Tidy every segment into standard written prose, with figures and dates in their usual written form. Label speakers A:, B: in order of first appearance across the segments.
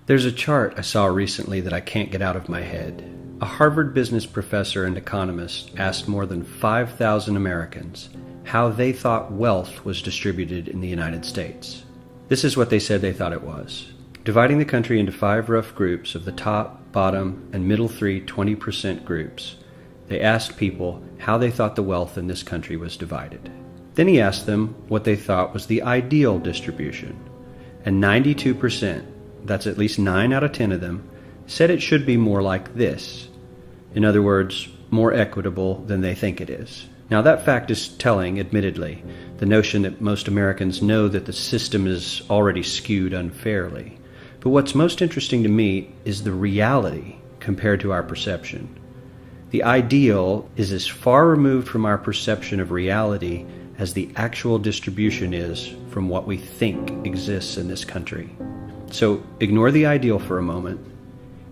A: There's a chart I saw recently that I can't get out of my head. A Harvard business professor and economist asked more than 5,000 Americans how they thought wealth was distributed in the United States. This is what they said they thought it was. Dividing the country into 5 rough groups of the top, bottom, and middle 3 20% groups, they asked people how they thought the wealth in this country was divided. Then he asked them what they thought was the ideal distribution. And 92%, that's at least 9 out of 10 of them, said it should be more like this. In other words, more equitable than they think it is. Now that fact is telling, admittedly, the notion that most Americans know that the system is already skewed unfairly. But what's most interesting to me is the reality compared to our perception. The ideal is as far removed from our perception of reality as the actual distribution is from what we think exists in this country. So ignore the ideal for a moment.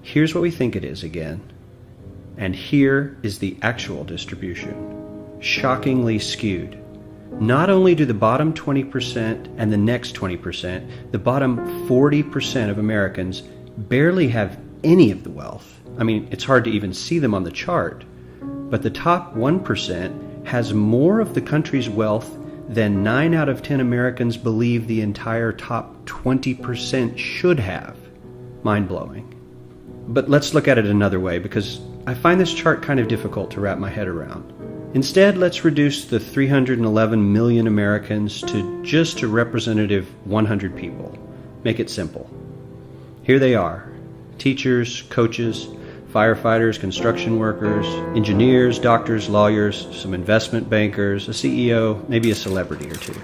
A: Here's what we think it is again. And here is the actual distribution. Shockingly skewed. Not only do the bottom 20% and the next 20%, the bottom 40% of Americans barely have any of the wealth. I mean, it's hard to even see them on the chart. But the top 1% has more of the country's wealth than 9 out of 10 Americans believe the entire top 20% should have. Mind-blowing. But let's look at it another way, because I find this chart kind of difficult to wrap my head around. Instead, let's reduce the 311 million Americans to just a representative 100 people. Make it simple. Here they are: teachers, coaches, firefighters, construction workers, engineers, doctors, lawyers, some investment bankers, a CEO, maybe a celebrity or two.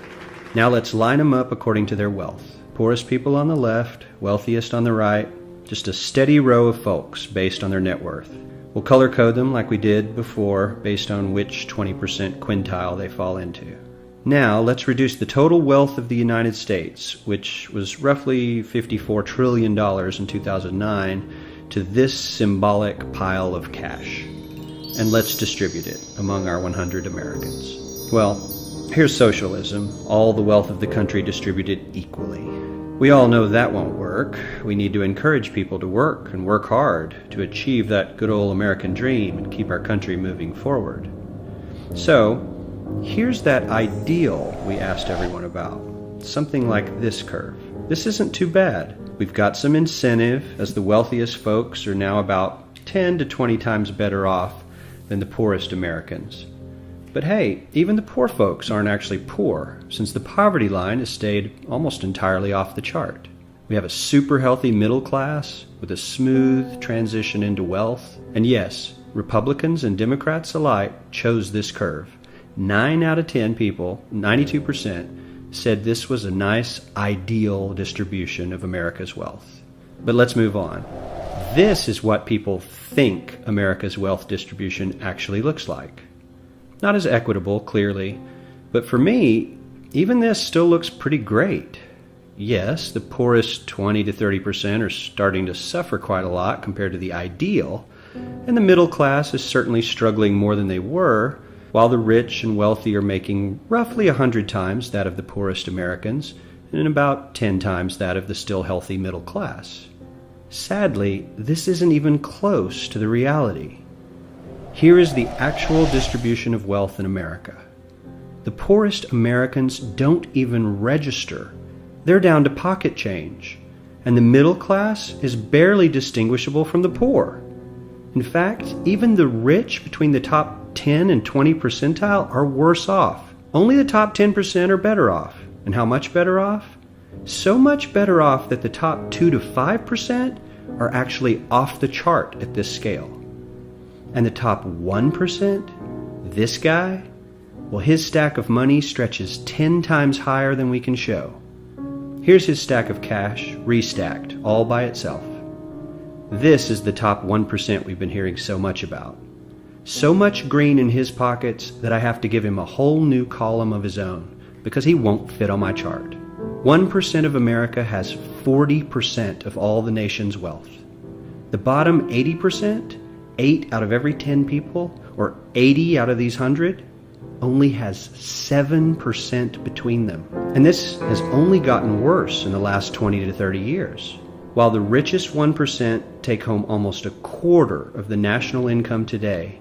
A: Now let's line them up according to their wealth. Poorest people on the left, wealthiest on the right, just a steady row of folks based on their net worth. We'll color code them like we did before based on which 20% quintile they fall into. Now let's reduce the total wealth of the United States, which was roughly $54 trillion in 2009, to this symbolic pile of cash. And let's distribute it among our 100 Americans. Well, here's socialism, all the wealth of the country distributed equally. We all know that won't work. We need to encourage people to work and work hard to achieve that good old American dream and keep our country moving forward. So, here's that ideal we asked everyone about. Something like this curve. This isn't too bad. We've got some incentive, as the wealthiest folks are now about 10 to 20 times better off than the poorest Americans. But hey, even the poor folks aren't actually poor, since the poverty line has stayed almost entirely off the chart. We have a super healthy middle class with a smooth transition into wealth. And yes, Republicans and Democrats alike chose this curve. 9 out of 10 people, 92%, said this was a nice, ideal distribution of America's wealth. But let's move on. This is what people think America's wealth distribution actually looks like. Not as equitable, clearly, but for me, even this still looks pretty great. Yes, the poorest 20 to 30% are starting to suffer quite a lot compared to the ideal, and the middle class is certainly struggling more than they were, while the rich and wealthy are making roughly 100 times that of the poorest Americans, and about 10 times that of the still healthy middle class. Sadly, this isn't even close to the reality. Here is the actual distribution of wealth in America. The poorest Americans don't even register. They're down to pocket change, and the middle class is barely distinguishable from the poor. In fact, even the rich between the top 10 and 20 percentile are worse off. Only the top 10% are better off. And how much better off? So much better off that the top 2 to 5% are actually off the chart at this scale. And the top 1%, this guy, well, his stack of money stretches 10 times higher than we can show. Here's his stack of cash, restacked, all by itself. This is the top 1% we've been hearing so much about. So much green in his pockets that I have to give him a whole new column of his own, because he won't fit on my chart. 1% of America has 40% of all the nation's wealth. The bottom 80%, 8 out of every 10 people, or 80 out of these 100, only has 7% between them. And this has only gotten worse in the last 20 to 30 years. While the richest 1% take home almost a quarter of the national income today,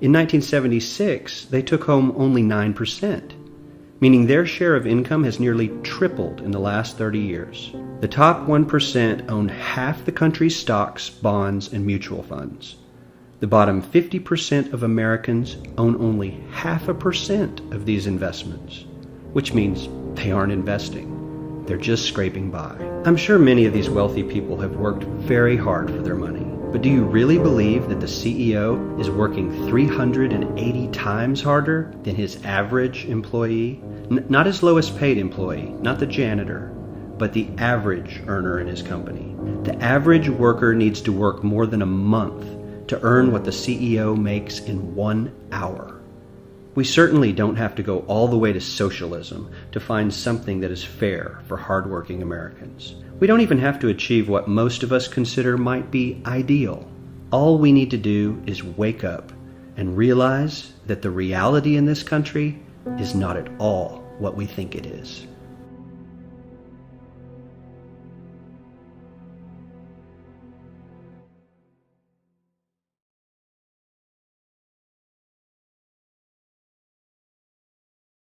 A: in 1976 they took home only 9%, meaning their share of income has nearly tripled in the last 30 years. The top 1% own half the country's stocks, bonds, and mutual funds. The bottom 50% of Americans own only 0.5% of these investments, which means they aren't investing. They're just scraping by. I'm sure many of these wealthy people have worked very hard for their money. But do you really believe that the CEO is working 380 times harder than his average employee? Not his lowest paid employee, not the janitor, but the average earner in his company. The average worker needs to work more than a month to earn what the CEO makes in 1 hour. We certainly don't have to go all the way to socialism to find something that is fair for hardworking Americans. We don't even have to achieve what most of us consider might be ideal. All we need to do is wake up and realize that the reality in this country is not at all what we think it is.